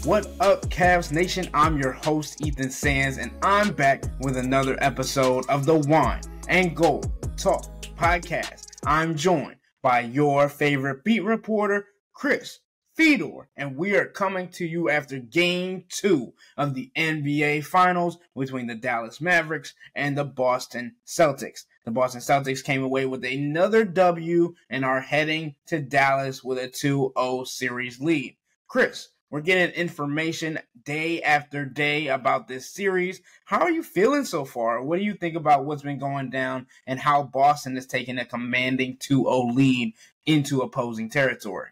What up, Cavs Nation? I'm your host, Ethan Sands, and I'm back with another episode of the Wine and Gold Talk podcast. I'm joined by your favorite beat reporter, Chris Fedor, and we are coming to you after Game 2 of the NBA Finals between the Dallas Mavericks and the Boston Celtics. The Boston Celtics came away with another W and are heading to Dallas with a 2-0 series lead. Chris, we're getting information day after day about this series. How are you feeling so far? What do you think about what's been going down and how Boston is taking a commanding 2-0 lead into opposing territory?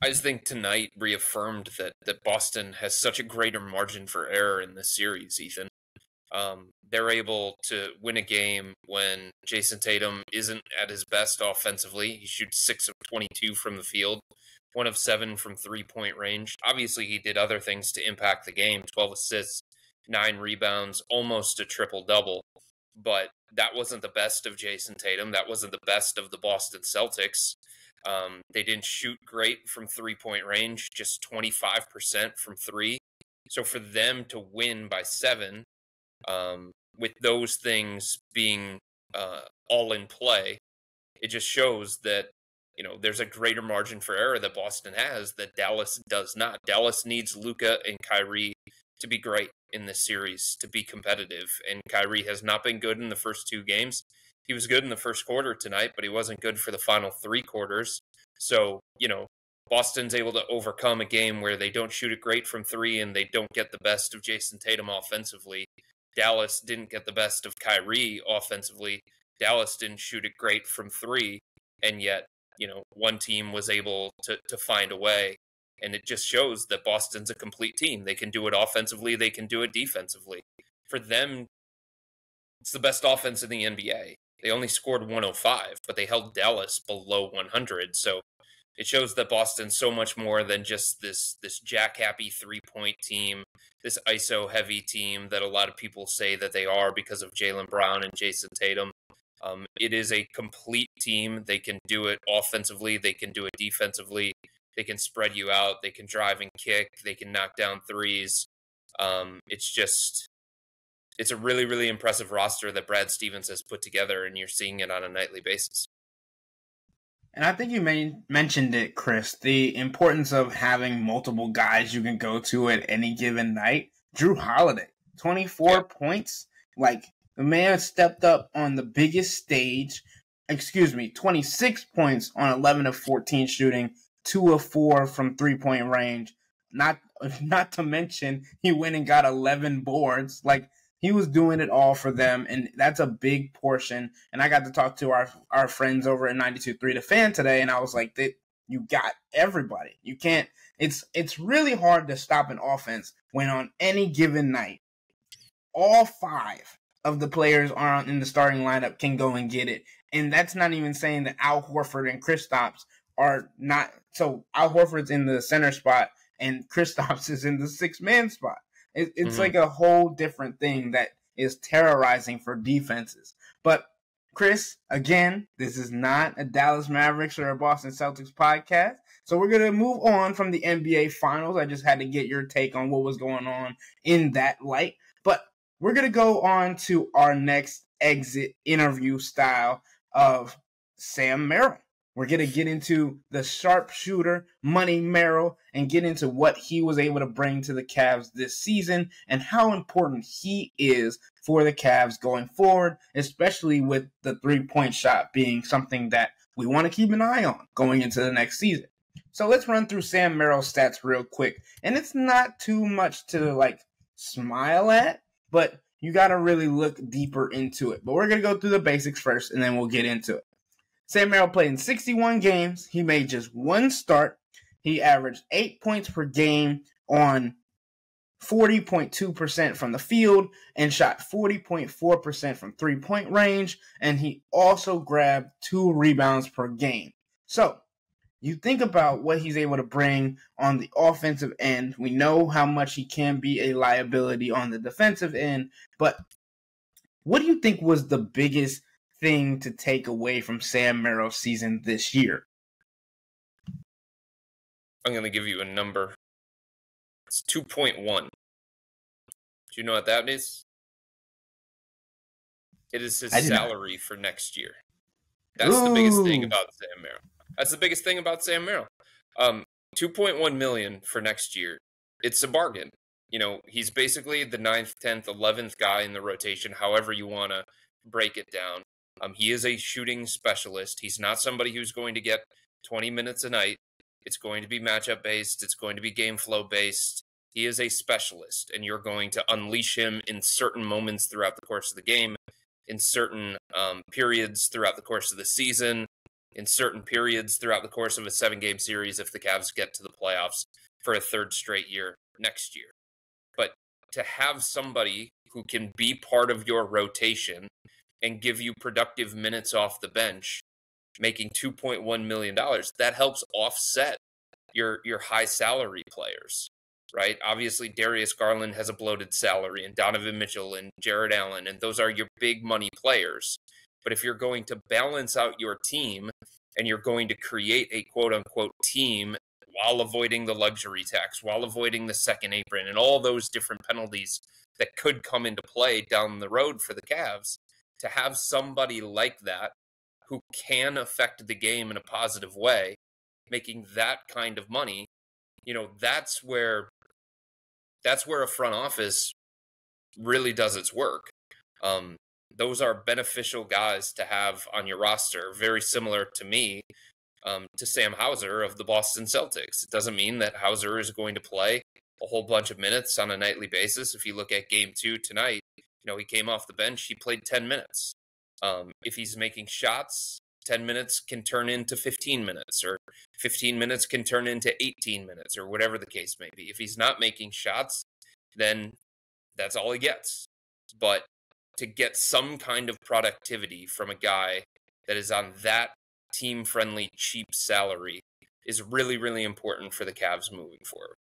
I just think tonight reaffirmed that Boston has such a greater margin for error in this series, Ethan. They're able to win a game when Jason Tatum isn't at his best offensively. He shoots 6 of 22 from the field, 1 of 7 from three-point range. Obviously, he did other things to impact the game, 12 assists, 9 rebounds, almost a triple-double. But that wasn't the best of Jason Tatum. That wasn't the best of the Boston Celtics. They didn't shoot great from three-point range, just 25% from three. So for them to win by 7, with those things being all in play, it just shows that, you know, there's a greater margin for error that Boston has that Dallas does not. Dallas needs Luka and Kyrie to be great in this series, to be competitive. And Kyrie has not been good in the first 2 games. He was good in the first quarter tonight, but he wasn't good for the final 3 quarters. So, you know, Boston's able to overcome a game where they don't shoot it great from 3 and they don't get the best of Jason Tatum offensively. Dallas didn't get the best of Kyrie offensively. Dallas didn't shoot it great from 3, and yet, you know, one team was able to find a way. And it just shows that Boston's a complete team. They can do it offensively. They can do it defensively. For them, it's the best offense in the NBA. They only scored 105, but they held Dallas below 100. So it shows that Boston's so much more than just this jack-happy three-point team, this ISO-heavy team that a lot of people say that they are because of Jaylen Brown and Jason Tatum. It is a complete team. They can do it offensively. They can do it defensively. They can spread you out. They can drive and kick. They can knock down threes. It's a really, really impressive roster that Brad Stevens has put together, and you're seeing it on a nightly basis. And I think you mentioned it, Chris, the importance of having multiple guys you can go to at any given night. Drew Holiday, 24 points. Like, the man stepped up on the biggest stage. 26 points on 11 of 14 shooting, 2 of 4 from three-point range. Not to mention, he went and got 11 boards. Like, he was doing it all for them, and that's a big portion. And I got to talk to our friends over at 92.3 The Fan today, and I was like, you got everybody. You can't – it's really hard to stop an offense when on any given night, all 5 of the players in the starting lineup can go and get it. And that's not even saying that Al Horford and Kristaps are not – so Al Horford's in the center spot, and Kristaps is in the 6-man spot. It's like a whole different thing that is terrorizing for defenses. But, Chris, again, this is not a Dallas Mavericks or a Boston Celtics podcast. So we're going to move on from the NBA Finals. I just had to get your take on what was going on in that light. But we're going to go on to our next exit interview style of Sam Merrill. We're going to get into the sharpshooter, Money Merrill, and get into what he was able to bring to the Cavs this season and how important he is for the Cavs going forward, especially with the three-point shot being something that we want to keep an eye on going into the next season. So let's run through Sam Merrill's stats real quick. And it's not too much to, like, smile at, but you got to really look deeper into it. But we're going to go through the basics first, and then we'll get into it. Sam Merrill played in 61 games. He made just 1 start. He averaged 8 points per game on 40.2% from the field and shot 40.4% from three-point range. And he also grabbed 2 rebounds per game. So you think about what he's able to bring on the offensive end. We know how much he can be a liability on the defensive end. But what do you think was the biggest thing to take away from Sam Merrill's season this year? I'm going to give you a number. It's 2.1. Do you know what that is? It is his I did not. salary for next year. That's the biggest thing Ooh. about Sam Merrill. That's the biggest thing about Sam Merrill. 2.1 million for next year. It's a bargain. He's basically the 9th, 10th, 11th guy in the rotation, however you want to break it down. He is a shooting specialist. He's not somebody who's going to get 20 minutes a night. It's going to be matchup based. It's going to be game flow based. He is a specialist, and you're going to unleash him in certain moments throughout the course of the game, in certain periods throughout the course of the season, in certain periods throughout the course of a 7-game series if the Cavs get to the playoffs for a third straight year next year. But to have somebody who can be part of your rotation and give you productive minutes off the bench, making $2.1 million, that helps offset your high salary players, right? Obviously, Darius Garland has a bloated salary, and Donovan Mitchell and Jared Allen, and those are your big money players. But if you're going to balance out your team and you're going to create a quote-unquote team while avoiding the luxury tax, while avoiding the second apron, and all those different penalties that could come into play down the road for the Cavs, to have somebody like that who can affect the game in a positive way, making that kind of money, that's where a front office really does its work. Those are beneficial guys to have on your roster, very similar to me, to Sam Hauser of the Boston Celtics. It doesn't mean that Hauser is going to play a whole bunch of minutes on a nightly basis. If you look at game 2 tonight, he came off the bench, he played 10 minutes. If he's making shots, 10 minutes can turn into 15 minutes, or 15 minutes can turn into 18 minutes, or whatever the case may be. If he's not making shots, then that's all he gets. But to get some kind of productivity from a guy that is on that team-friendly, cheap salary is really, really important for the Cavs moving forward.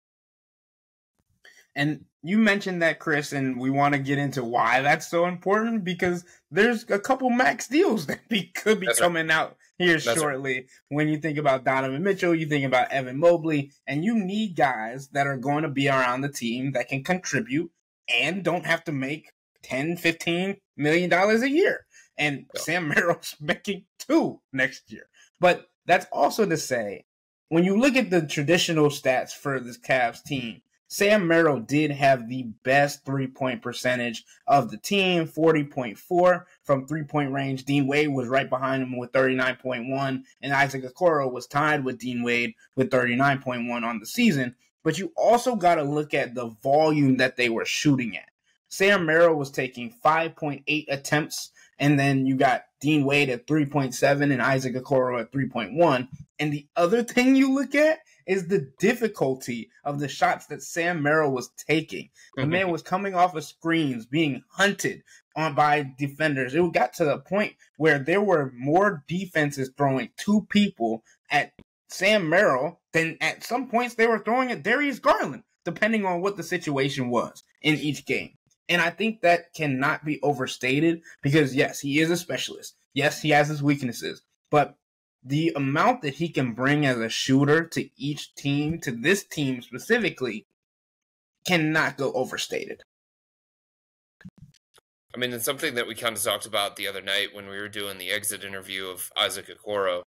And you mentioned that, Chris, and we want to get into why that's so important, because there's a couple max deals that could be coming out here shortly. When you think about Donovan Mitchell, you think about Evan Mobley, and you need guys that are going to be around the team that can contribute and don't have to make $10-15 million a year. And Sam Merrill's making $2 next year. But that's also to say, when you look at the traditional stats for this Cavs team, Sam Merrill did have the best three-point percentage of the team, 40.4 from three-point range. Dean Wade was right behind him with 39.1, and Isaac Okoro was tied with Dean Wade with 39.1 on the season. But you also got to look at the volume that they were shooting at. Sam Merrill was taking 5.8 attempts, and then you got Dean Wade at 3.7 and Isaac Okoro at 3.1. And the other thing you look at is the difficulty of the shots that Sam Merrill was taking. The man was coming off of screens, being hunted on by defenders. It got to the point where there were more defenses throwing 2 people at Sam Merrill than at some points they were throwing at Darius Garland, depending on what the situation was in each game. And I think that cannot be overstated because, yes, he is a specialist. Yes, he has his weaknesses. But the amount that he can bring as a shooter to each team, to this team specifically, cannot go overstated. I mean, it's something that we kind of talked about the other night when we were doing the exit interview of Isaac Okoro.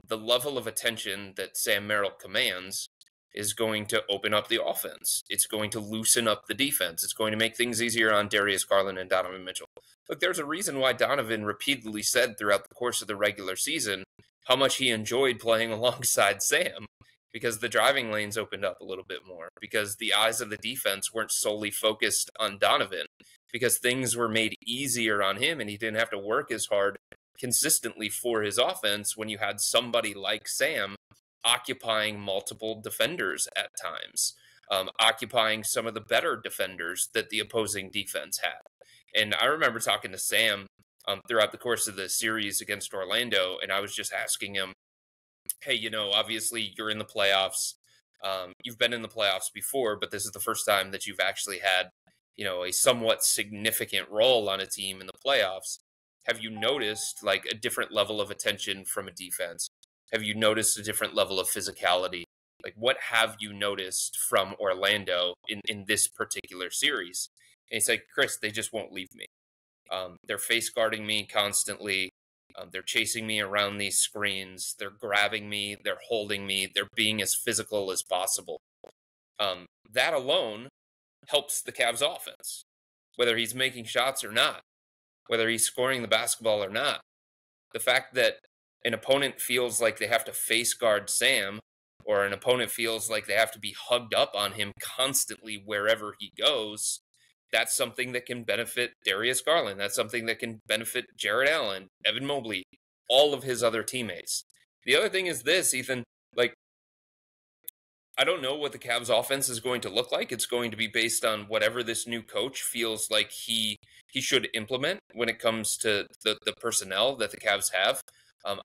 The level of attention that Sam Merrill commands is going to open up the offense. It's going to loosen up the defense. It's going to make things easier on Darius Garland and Donovan Mitchell. Look, there's a reason why Donovan repeatedly said throughout the course of the regular season how much he enjoyed playing alongside Sam, because the driving lanes opened up a little bit more, because the eyes of the defense weren't solely focused on Donovan, because things were made easier on him and he didn't have to work as hard consistently for his offense when you had somebody like Sam occupying multiple defenders at times, occupying some of the better defenders that the opposing defense had. And I remember talking to Sam throughout the course of the series against Orlando, and I was just asking him, hey, obviously you're in the playoffs. You've been in the playoffs before, but this is the first time that you've actually had, a somewhat significant role on a team in the playoffs. Have you noticed a different level of attention from a defense? Have you noticed a different level of physicality? Like, what have you noticed from Orlando in this particular series? And he's like, Chris, they just won't leave me. They're face guarding me constantly. They're chasing me around these screens. They're grabbing me. They're holding me. They're being as physical as possible. That alone helps the Cavs offense, whether he's making shots or not, whether he's scoring the basketball or not. The fact that an opponent feels like they have to face guard Sam, or an opponent feels like they have to be hugged up on him constantly wherever he goes, that's something that can benefit Darius Garland. That's something that can benefit Jared Allen, Evan Mobley, all of his other teammates. The other thing is this, Ethan, like, I don't know what the Cavs offense is going to look like. It's going to be based on whatever this new coach feels like he should implement when it comes to the personnel that the Cavs have.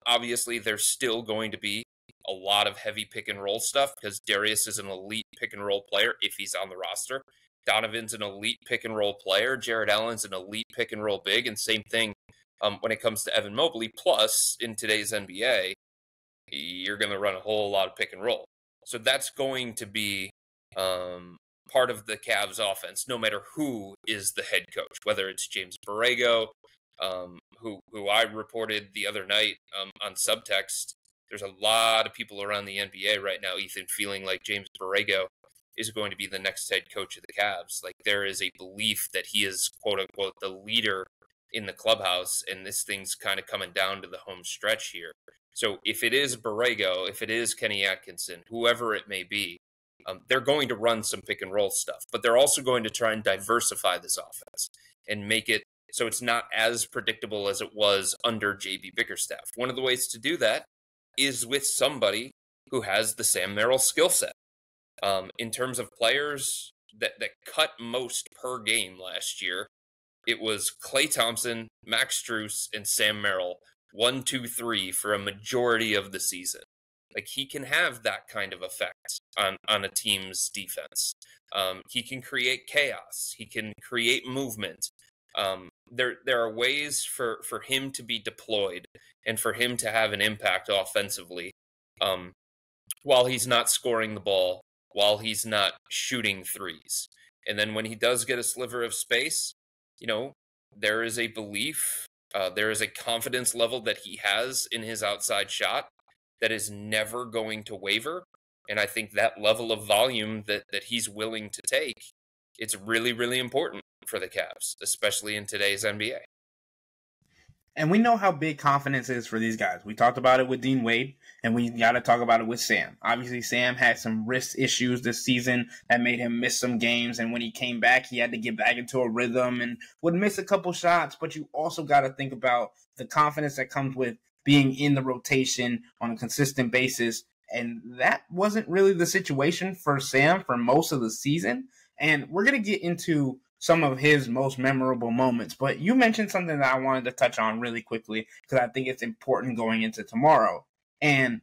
Obviously, there's still going to be a lot of heavy pick and roll stuff because Darius is an elite pick and roll player if he's on the roster. Donovan's an elite pick and roll player. Jared Allen's an elite pick and roll big, and same thing when it comes to Evan Mobley. Plus, in today's NBA, you're going to run a whole lot of pick and roll. So that's going to be part of the Cavs offense, no matter who is the head coach, whether it's James Borrego, who I reported the other night on Subtext. There's a lot of people around the NBA right now, Ethan, feeling like James Borrego is going to be the next head coach of the Cavs. Like, there is a belief that he is, quote unquote, the leader in the clubhouse, and this thing's kind of coming down to the home stretch here. So if it is Borrego, if it is Kenny Atkinson, whoever it may be, they're going to run some pick and roll stuff, but they're also going to try and diversify this offense and make it so it's not as predictable as it was under JB Bickerstaff. One of the ways to do that is with somebody who has the Sam Merrill skill set. In terms of players that cut most per game last year, it was Klay Thompson, Max Strus, and Sam Merrill, 1, 2, 3 for a majority of the season. Like, he can have that kind of effect on a team's defense. He can create chaos. He can create movement. There are ways for him to be deployed and for him to have an impact offensively while he's not scoring the ball, while he's not shooting threes. And then when he does get a sliver of space, there is a belief, there is a confidence level that he has in his outside shot that is never going to waver. And I think that level of volume that he's willing to take, it's really, really important for the Cavs, especially in today's NBA. And we know how big confidence is for these guys. We talked about it with Dean Wade, and we got to talk about it with Sam. Obviously, Sam had some wrist issues this season that made him miss some games. And when he came back, he had to get back into a rhythm and would miss a couple shots. But you also got to think about the confidence that comes with being in the rotation on a consistent basis. And that wasn't really the situation for Sam for most of the season. And we're going to get into some of his most memorable moments. But you mentioned something that I wanted to touch on really quickly because I think it's important going into tomorrow. And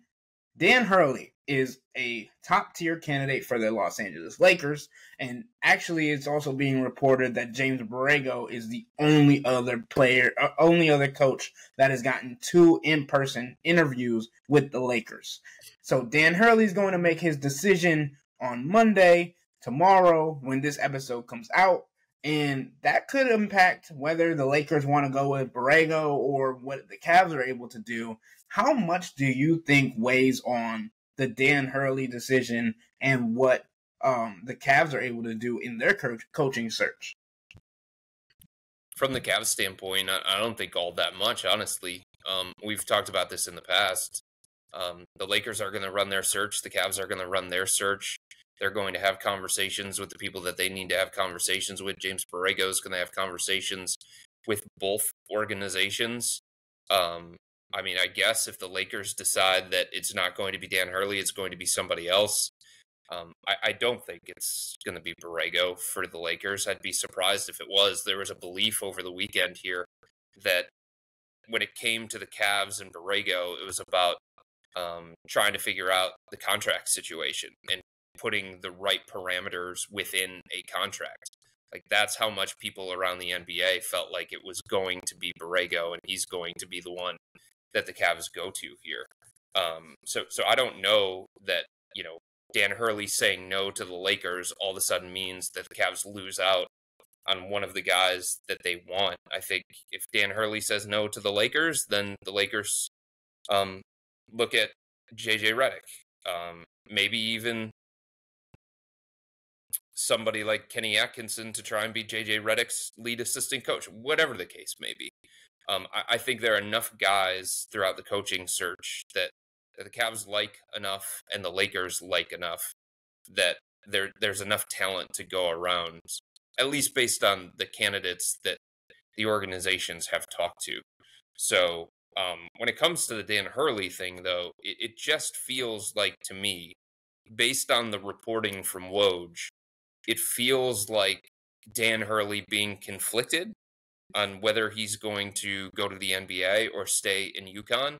Dan Hurley is a top-tier candidate for the Los Angeles Lakers. And actually, it's also being reported that James Borrego is the only other coach that has gotten 2 in-person interviews with the Lakers. So Dan Hurley is going to make his decision on Monday, tomorrow, when this episode comes out. And that could impact whether the Lakers want to go with Borrego or what the Cavs are able to do. How much do you think weighs on the Dan Hurley decision and what the Cavs are able to do in their coaching search? From the Cavs standpoint, I don't think all that much, honestly. We've talked about this in the past. The Lakers are going to run their search. The Cavs are going to run their search. They're going to have conversations with the people that they need to have conversations with. James Borrego is going to have conversations with both organizations. I guess if the Lakers decide that it's not going to be Dan Hurley, it's going to be somebody else. I don't think it's going to be Borrego for the Lakers. I'd be surprised if it was. There was a belief over the weekend here that when it came to the Cavs and Borrego, it was about trying to figure out the contract situation and putting the right parameters within a contract. Like, that's how much people around the NBA felt like it was going to be Borrego, and he's going to be the one that the Cavs go to here. So I don't know that, Dan Hurley saying no to the Lakers all of a sudden means that the Cavs lose out on one of the guys that they want. I think if Dan Hurley says no to the Lakers, then the Lakers look at JJ Redick. Maybe even somebody like Kenny Atkinson to try and be JJ Redick's lead assistant coach, whatever the case may be. I think there are enough guys throughout the coaching search that the Cavs like enough and the Lakers like enough that there's enough talent to go around, at least based on the candidates that the organizations have talked to. So when it comes to the Dan Hurley thing, though, it just feels like, to me, based on the reporting from Woj, it feels like Dan Hurley being conflicted on whether he's going to go to the NBA or stay in UConn.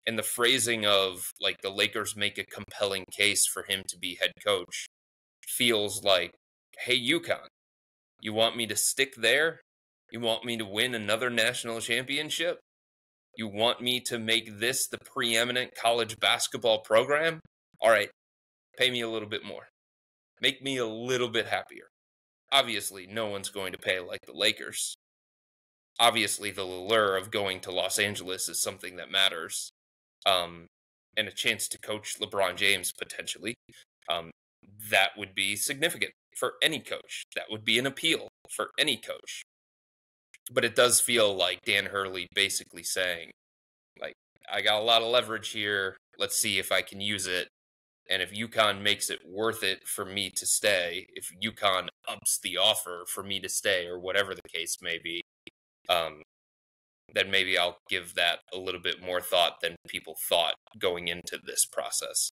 And the phrasing of, like, the Lakers make a compelling case for him to be head coach feels like, hey, UConn, you want me to stick there? You want me to win another national championship? You want me to make this the preeminent college basketball program? All right, pay me a little bit more. Make me a little bit happier. Obviously, no one's going to pay like the Lakers. Obviously, the allure of going to Los Angeles is something that matters. And a chance to coach LeBron James, potentially. That would be significant for any coach. That would be an appeal for any coach. But it does feel like Dan Hurley basically saying, like, I got a lot of leverage here. Let's see if I can use it. And if UConn makes it worth it for me to stay, if UConn ups the offer for me to stay, or whatever the case may be, then maybe I'll give that a little bit more thought than people thought going into this process.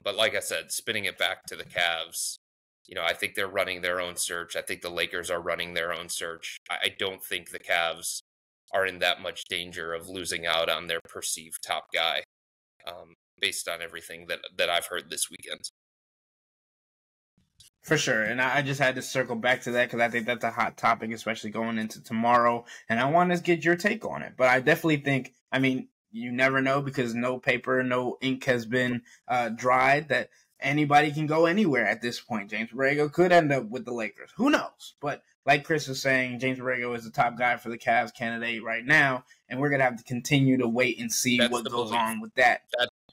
But like I said, spinning it back to the Cavs, I think they're running their own search. I think the Lakers are running their own search. I don't think the Cavs are in that much danger of losing out on their perceived top guy, based on everything that I've heard this weekend. For sure. And I just had to circle back to that because I think that's a hot topic, especially going into tomorrow. And I want to get your take on it. But I definitely think, you never know because no paper, no ink has been dried, that anybody can go anywhere at this point. James Borrego could end up with the Lakers. Who knows? But like Chris was saying, James Borrego is the top guy for the Cavs candidate right now. And we're going to have to continue to wait and see what goes on with that.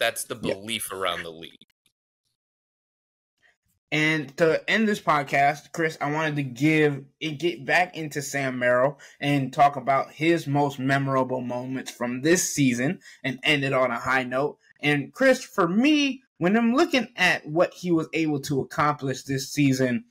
That's the belief around the league. And to end this podcast, Chris, I wanted to get back into Sam Merrill and talk about his most memorable moments from this season and end it on a high note. And Chris, for me, when I'm looking at what he was able to accomplish this season,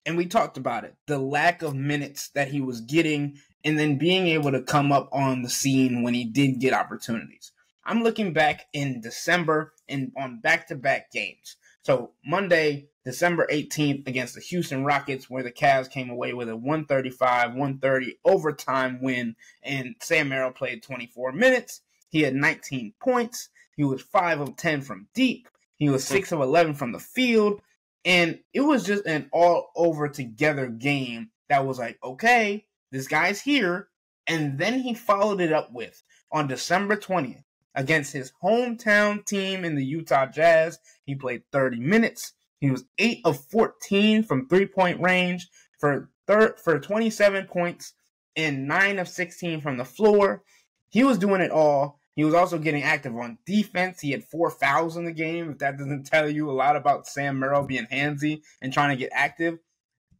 and we talked about it, the lack of minutes that he was getting and then being able to come up on the scene when he did get opportunities. I'm looking back in December and on back-to-back games. So Monday, December 18th against the Houston Rockets, where the Cavs came away with a 135-130 overtime win, and Sam Merrill played 24 minutes. He had 19 points. He was 5 of 10 from deep. He was 6 of 11 from the field. And it was just an all-over together game that was like, okay, this guy's here. And then he followed it up with, on December 20th, against his hometown team in the Utah Jazz, he played 30 minutes. He was 8 of 14 from three-point range for 27 points and 9 of 16 from the floor. He was doing it all. He was also getting active on defense. He had 4 fouls in the game. If that doesn't tell you a lot about Sam Merrill being handsy and trying to get active.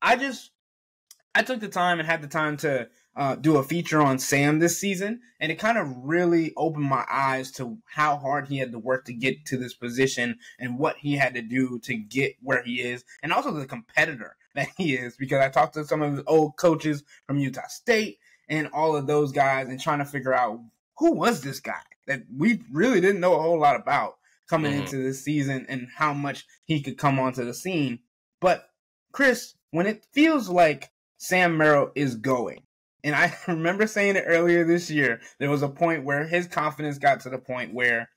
I took the time and had the time to do a feature on Sam this season, and it kind of really opened my eyes to how hard he had to work to get to this position and what he had to do to get where he is, and also the competitor that he is, because I talked to some of his old coaches from Utah State and all of those guys and trying to figure out who was this guy that we really didn't know a whole lot about coming into this season and how much he could come onto the scene. But Chris, when it feels like Sam Merrill is going, and I remember saying it earlier this year, there was a point where his confidence got to the point where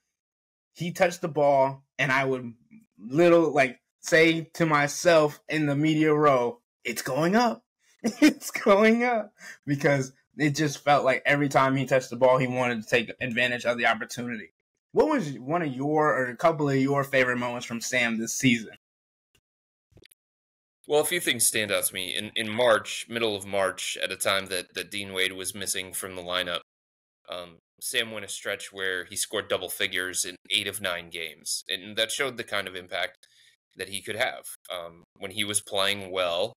he touched the ball and I would say to myself in the media row, it's going up. It's going up. Because it just felt like every time he touched the ball, he wanted to take advantage of the opportunity. What was one of your, or a couple of your favorite moments from Sam this season? Well, a few things stand out to me. In March, middle of March, at a time that Dean Wade was missing from the lineup, Sam went a stretch where he scored double figures in 8 of 9 games, and that showed the kind of impact that he could have. When he was playing well,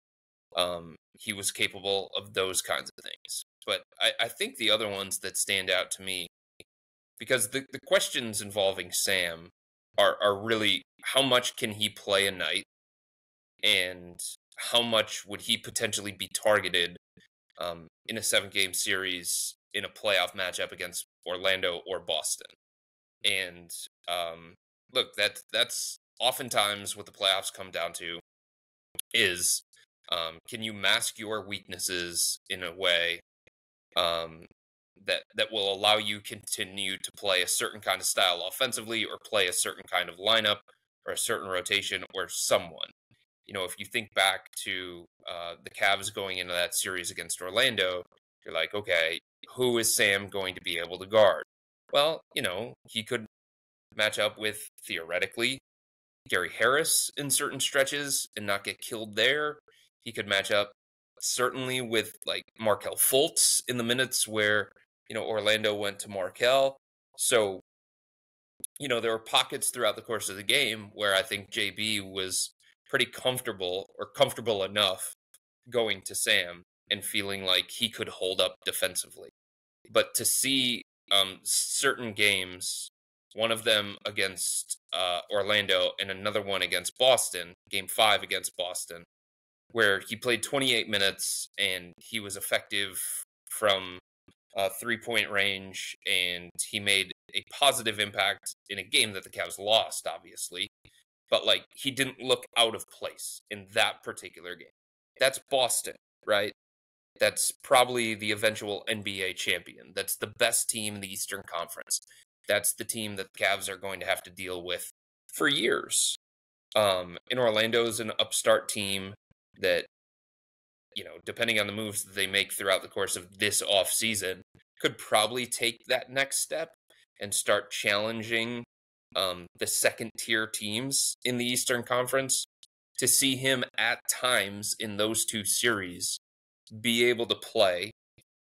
he was capable of those kinds of things. But I think the other ones that stand out to me, because the questions involving Sam are really how much can he play a night, and how much would he potentially be targeted in a 7-game series in a playoff matchup against Orlando or Boston. And look, that's oftentimes what the playoffs come down to is can you mask your weaknesses in a way that will allow you continue to play a certain kind of style offensively, or play a certain kind of lineup, or a certain rotation, or someone. If you think back to the Cavs going into that series against Orlando, you're like, okay, who is Sam going to be able to guard? Well, he could match up with, theoretically, Gary Harris in certain stretches and not get killed there. He could match up certainly with like Markelle Fultz in the minutes where, Orlando went to Markelle. So, there were pockets throughout the course of the game where I think JB was pretty comfortable, or comfortable enough, going to Sam and feeling like he could hold up defensively. But to see certain games, one of them against Orlando and another one against Boston, game 5 against Boston, where he played 28 minutes and he was effective from 3-point range, and he made a positive impact in a game that the Cavs lost, obviously. But like, he didn't look out of place in that particular game. That's Boston, right? That's probably the eventual NBA champion. That's the best team in the Eastern Conference. That's the team that the Cavs are going to have to deal with for years. In Orlando's an upstart team that, depending on the moves that they make throughout the course of this offseason, could probably take that next step and start challenging the second-tier teams in the Eastern Conference. To see him at times in those two series be able to play,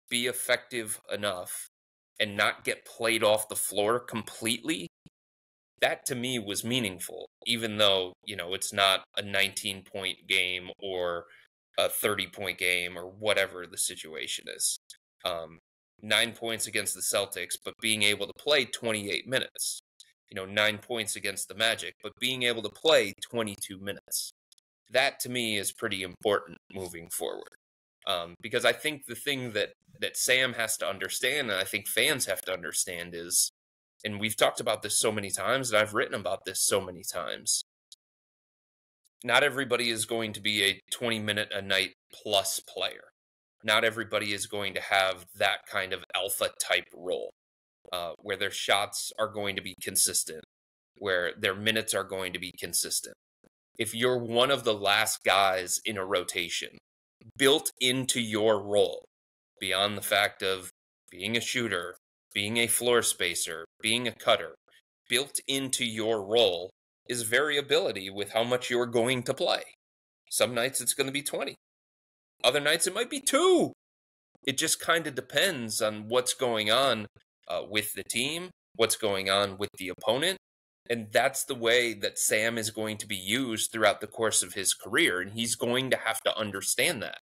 be effective enough, and not get played off the floor completely, that to me was meaningful, even though, it's not a 19-point game or a 30-point game or whatever the situation is. 9 points against the Celtics, but being able to play 28 minutes. 9 points against the Magic, but being able to play 22 minutes. That to me is pretty important moving forward. Because I think the thing that Sam has to understand, and I think fans have to understand, is, and we've talked about this so many times, and I've written about this so many times, not everybody is going to be a 20-minute-a-night plus player. Not everybody is going to have that kind of alpha type role, where their shots are going to be consistent, where their minutes are going to be consistent. If you're one of the last guys in a rotation, built into your role, beyond the fact of being a shooter, being a floor spacer, being a cutter, built into your role is variability with how much you're going to play. Some nights it's going to be 20. Other nights it might be 2. It just kind of depends on what's going on with the team, what's going on with the opponent. And that's the way that Sam is going to be used throughout the course of his career. And he's going to have to understand that.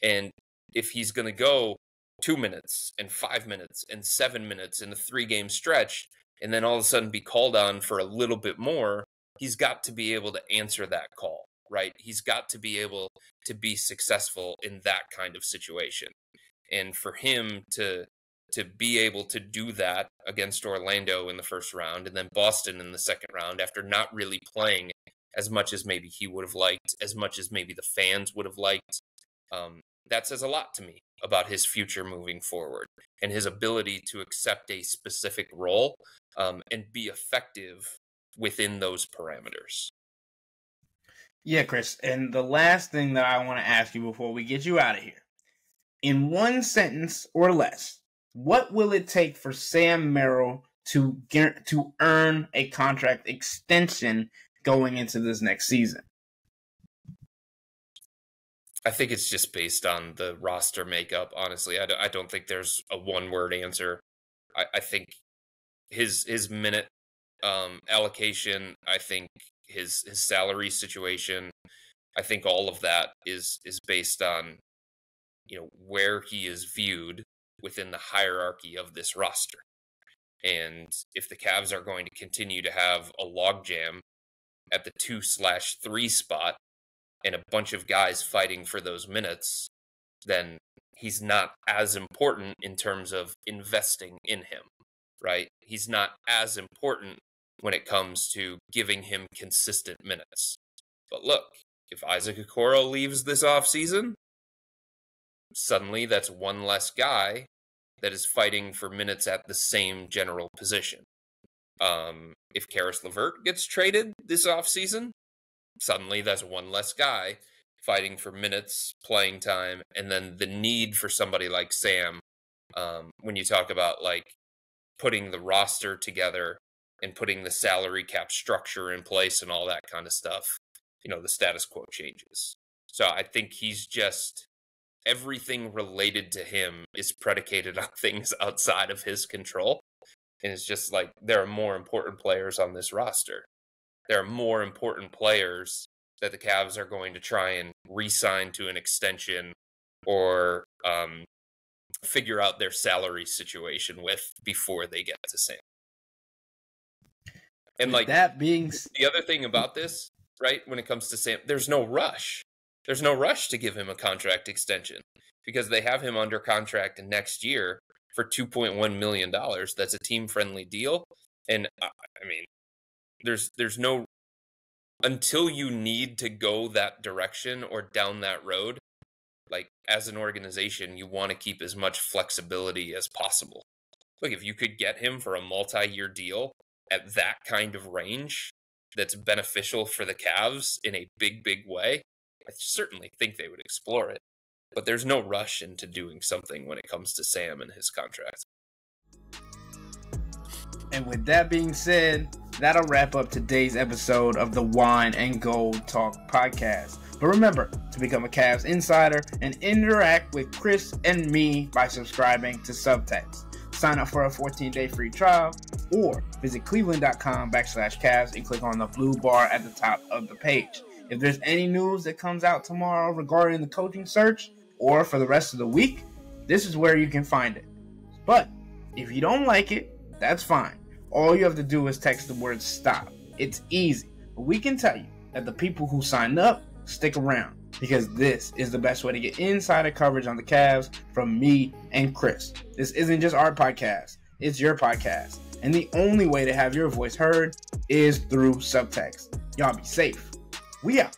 And if he's going to go 2 minutes and 5 minutes and 7 minutes in a 3-game stretch, and then all of a sudden be called on for a little bit more, he's got to be able to answer that call, right? He's got to be able to be successful in that kind of situation. And for him to be able to do that against Orlando in the first round and then Boston in the second round, after not really playing as much as maybe he would have liked, as much as maybe the fans would have liked, that says a lot to me about his future moving forward and his ability to accept a specific role and be effective within those parameters. Yeah, Chris, and the last thing that I want to ask you before we get you out of here, in one sentence or less, what will it take for Sam Merrill to earn a contract extension going into this next season? I think it's just based on the roster makeup, honestly. I don't think there's a one-word answer. I think his minute allocation, I think his salary situation, I think all of that is based on, where he is viewed within the hierarchy of this roster. And if the Cavs are going to continue to have a logjam at the 2/3 spot and a bunch of guys fighting for those minutes, then he's not as important in terms of investing in him, right? He's not as important when it comes to giving him consistent minutes. But look, if Isaac Okoro leaves this offseason, suddenly that's one less guy that is fighting for minutes at the same general position. If Karis LeVert gets traded this offseason, suddenly that's one less guy fighting for minutes, playing time, and then the need for somebody like Sam, when you talk about like putting the roster together and putting the salary cap structure in place and all that kind of stuff, the status quo changes. So I think he's just, everything related to him is predicated on things outside of his control. And it's just like, there are more important players on this roster. There are more important players that the Cavs are going to try and re-sign to an extension or figure out their salary situation with before they get to Sam. And like that being the other thing about this, right, when it comes to Sam, there's no rush. There's no rush to give him a contract extension because they have him under contract next year for $2.1 million. That's a team-friendly deal. And I mean, there's no, until you need to go that direction or down that road, like as an organization, you want to keep as much flexibility as possible. Look, if you could get him for a multi-year deal at that kind of range that's beneficial for the Cavs in a big, big way, I certainly think they would explore it. But there's no rush into doing something when it comes to Sam and his contract. And with that being said, that'll wrap up today's episode of the Wine and Gold Talk podcast. But remember to become a Cavs insider and interact with Chris and me by subscribing to Subtext. Sign up for a 14-day free trial or visit cleveland.com/Cavs and click on the blue bar at the top of the page. If there's any news that comes out tomorrow regarding the coaching search or for the rest of the week, this is where you can find it. But if you don't like it, that's fine. All you have to do is text the word STOP. It's easy. But we can tell you that the people who signed up stick around because this is the best way to get insider coverage on the Cavs from me and Chris. This isn't just our podcast. It's your podcast. And the only way to have your voice heard is through Subtext. Y'all be safe. We out.